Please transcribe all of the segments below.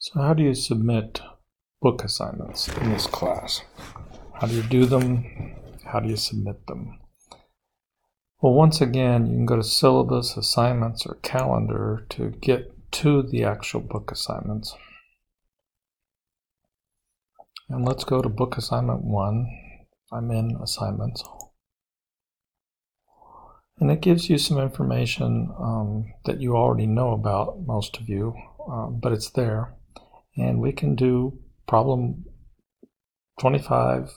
So how do you submit book assignments in this class? How do you do them? How do you submit them? Well, once again, you can go to syllabus, assignments, or calendar to get to the actual book assignments. And let's go to book assignment 1. I'm in assignments. And it gives you some information that you already know about, most of you, but it's there. And we can do problem 25,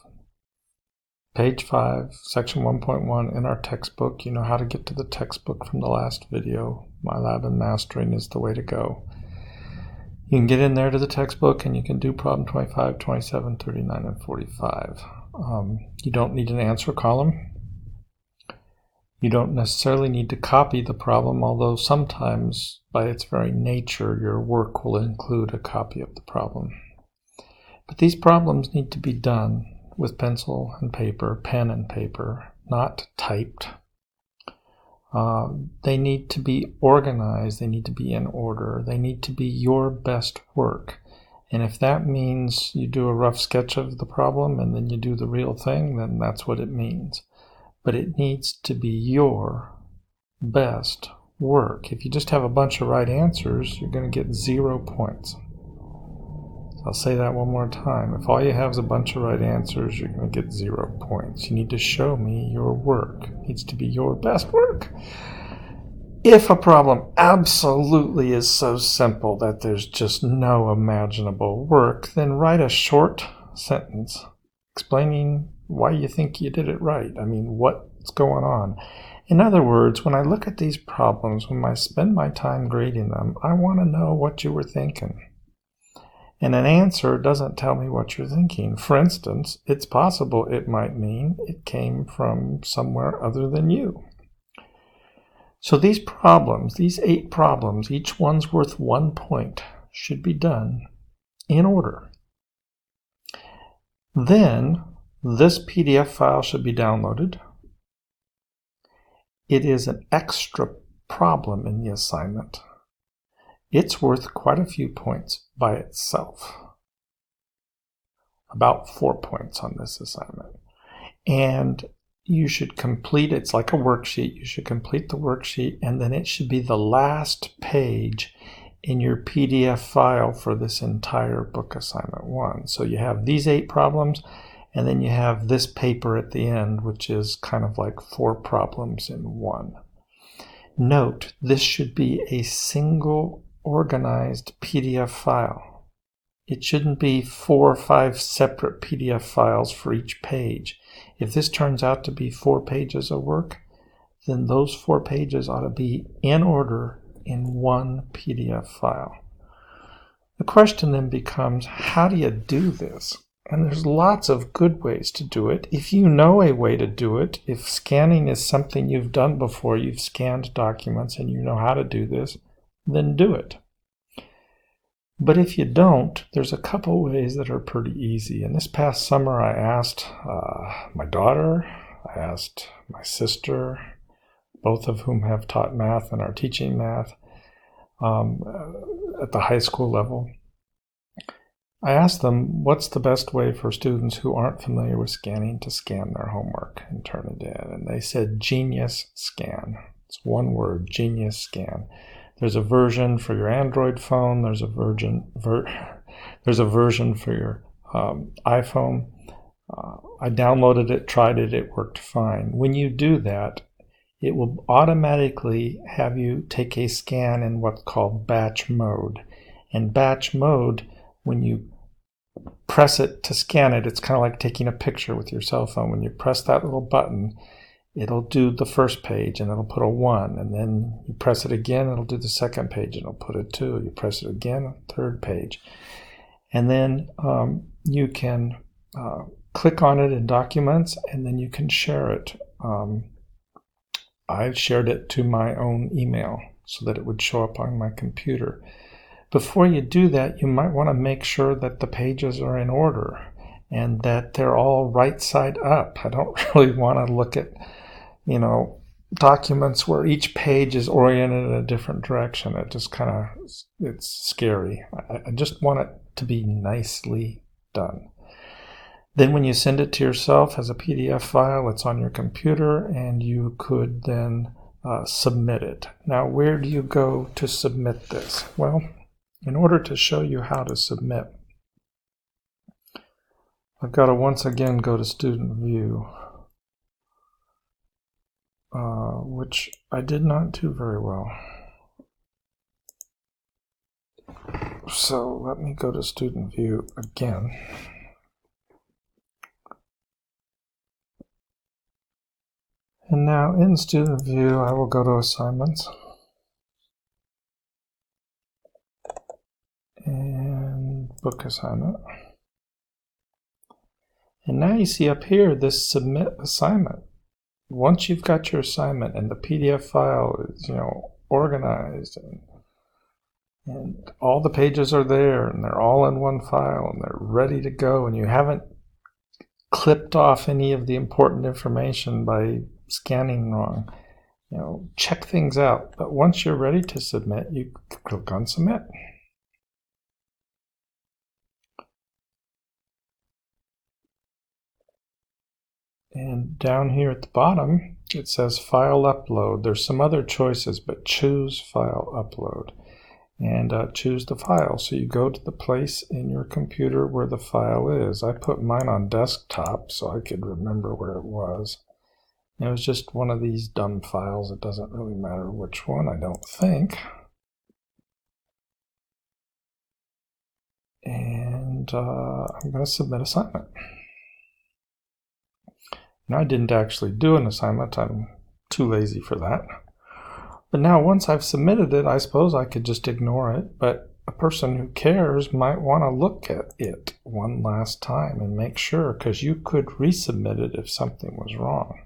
page 5, section 1.1 in our textbook. You know how to get to the textbook from the last video. MyLab and Mastering is the way to go. You can get in there to the textbook and you can do problem 25, 27, 39, and 45. You don't need an answer column. You don't necessarily need to copy the problem, although sometimes, by its very nature, your work will include a copy of the problem. But these problems need to be done with pencil and paper, pen and paper, not typed. They need to be organized, they need to be in order, they need to be your best work. And if that means you do a rough sketch of the problem and then you do the real thing, then that's what it means. But it needs to be your best work. If you just have a bunch of right answers, you're going to get 0 points. So I'll say that one more time. If all you have is a bunch of right answers, you're going to get 0 points. You need to show me your work. It needs to be your best work. If a problem absolutely is so simple that there's just no imaginable work, then write a short sentence explaining why you think you did it right. I mean, what's going on? In other words, when I look at these problems, when I spend my time grading them, I want to know what you were thinking. And an answer doesn't tell me what you're thinking. For instance, it's possible it might mean it came from somewhere other than you. So these problems, these 8 problems, each one's worth 1 point, should be done in order. Then this PDF file should be downloaded. It is an extra problem in the assignment. It's worth quite a few points by itself. About 4 points on this assignment. And you should complete, it's like a worksheet, you should complete the worksheet and then it should be the last page in your PDF file for this entire book assignment 1. So you have these 8 problems and then you have this paper at the end, which is kind of like 4 problems in 1. Note, this should be a single organized PDF file. It shouldn't be 4 or 5 separate PDF files for each page. If this turns out to be 4 pages of work, then those 4 pages ought to be in order in one PDF file. The question then becomes, how do you do this? And there's lots of good ways to do it. If you know a way to do it, if scanning is something you've done before, you've scanned documents and you know how to do this, then do it. But if you don't, there's a couple ways that are pretty easy. And this past summer I asked my daughter, I asked my sister, both of whom have taught math and are teaching math at the high school level. I asked them, what's the best way for students who aren't familiar with scanning to scan their homework and turn it in? And they said Genius Scan. It's one word, Genius Scan. There's a version for your Android phone. There's a version for your iPhone. I downloaded it, tried it, it worked fine. When you do that, it will automatically have you take a scan in what's called batch mode. And batch mode, when you press it to scan it, it's kind of like taking a picture with your cell phone. When you press that little button, it'll do the first page and it'll put a 1. And then you press it again, it'll do the second page and it'll put a 2. You press it again, third page. And then you can click on it in Documents and then you can share it. I shared it to my own email so that it would show up on my computer. Before you do that, you might want to make sure that the pages are in order and that they're all right side up. I don't really want to look at, documents where each page is oriented in a different direction. It just kind of, it's scary. I just want it to be nicely done. Then when you send it to yourself as a PDF file, it's on your computer, and you could then submit it. Now, where do you go to submit this? Well, in order to show you how to submit, I've got to once again go to Student View, which I did not do very well. So let me go to Student View again. And now in Student View, I will go to Assignments. And Book Assignment. And now you see up here this Submit Assignment. Once you've got your assignment and the PDF file is, organized and all the pages are there and they're all in one file and they're ready to go, and you haven't clipped off any of the important information by scanning wrong, check things out. But once you're ready to submit, you click on Submit. And down here at the bottom, it says File Upload. There's some other choices, but choose File Upload. And choose the file. So you go to the place in your computer where the file is. I put mine on desktop so I could remember where it was. It was just one of these dumb files. It doesn't really matter which one, I don't think. And I'm going to submit assignment. Now, I didn't actually do an assignment. I'm too lazy for that. But now once I've submitted it, I suppose I could just ignore it. But a person who cares might want to look at it one last time and make sure, because you could resubmit it if something was wrong.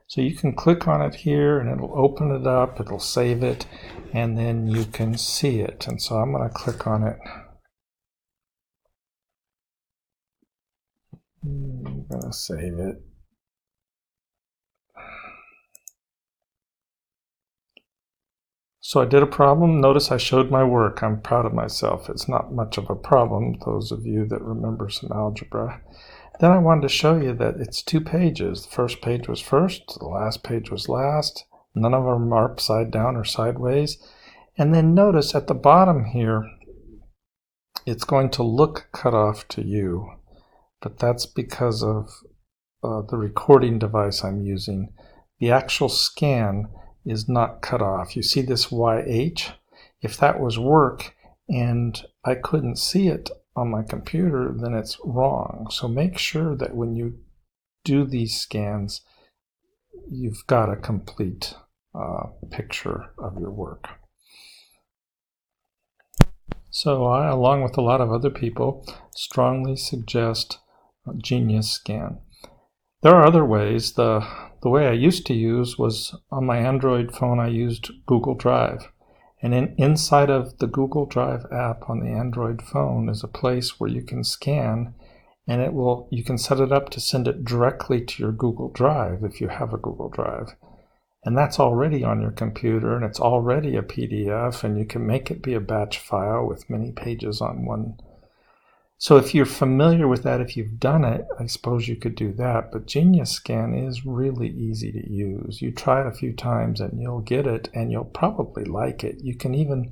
So you can click on it here and it'll open it up, it'll save it, and then you can see it. And so I'm going to click on it. I'm going to save it. So I did a problem. Notice I showed my work. I'm proud of myself. It's not much of a problem, those of you that remember some algebra. Then I wanted to show you that it's 2 pages. The first page was first, the last page was last. None of them are upside down or sideways. And then notice at the bottom here, it's going to look cut off to you. But that's because of the recording device I'm using. The actual scan is not cut off. You see this YH? If that was work and I couldn't see it on my computer, then it's wrong. So make sure that when you do these scans, you've got a complete picture of your work. So I, along with a lot of other people, strongly suggest Genius Scan. There are other ways. The way I used to use was on my Android phone. I used Google Drive, and inside of the Google Drive app on the Android phone is a place where you can scan, and you can set it up to send it directly to your Google Drive if you have a Google Drive, and that's already on your computer, and it's already a PDF, and you can make it be a batch file with many pages on one. So if you're familiar with that, if you've done it, I suppose you could do that. But Genius Scan is really easy to use. You try it a few times and you'll get it, and you'll probably like it. You can even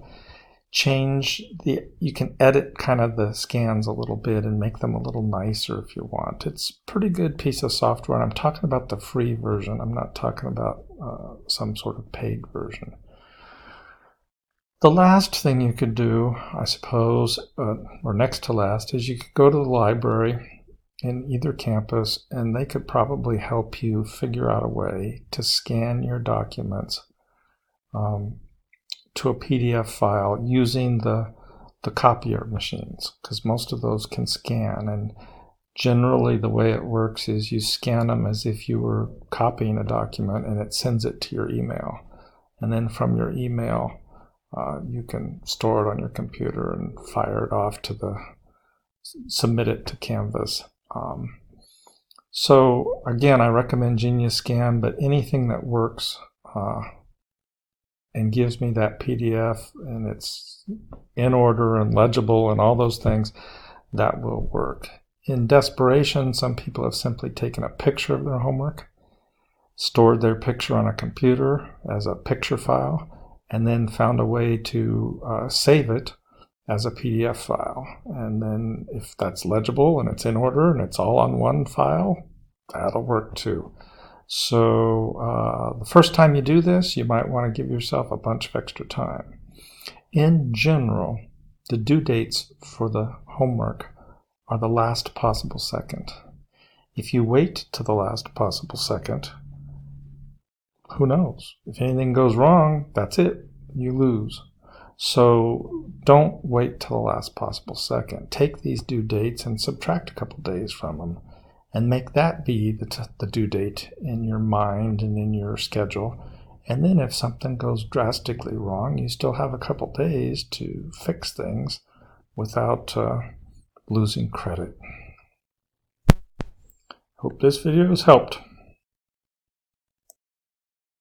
you can edit kind of the scans a little bit and make them a little nicer if you want. It's a pretty good piece of software. And I'm talking about the free version. I'm not talking about some sort of paid version. The last thing you could do, I suppose, or next to last, is you could go to the library in either campus, and they could probably help you figure out a way to scan your documents to a PDF file using the copier machines, because most of those can scan. And generally the way it works is you scan them as if you were copying a document, and it sends it to your email. And then from your email, you can store it on your computer and fire it off to submit it to Canvas. So again, I recommend Genius Scan, but anything that works and gives me that PDF and it's in order and legible and all those things, that will work. In desperation, some people have simply taken a picture of their homework, stored their picture on a computer as a picture file, and then found a way to save it as a PDF file. And then if that's legible and it's in order and it's all on one file, that'll work too. So the first time you do this, you might want to give yourself a bunch of extra time. In general, the due dates for the homework are the last possible second. If you wait to the last possible second, who knows? If anything goes wrong, that's it. You lose. So don't wait till the last possible second. Take these due dates and subtract a couple days from them, and make that be the due date in your mind and in your schedule. And then if something goes drastically wrong, you still have a couple days to fix things without losing credit. Hope this video has helped.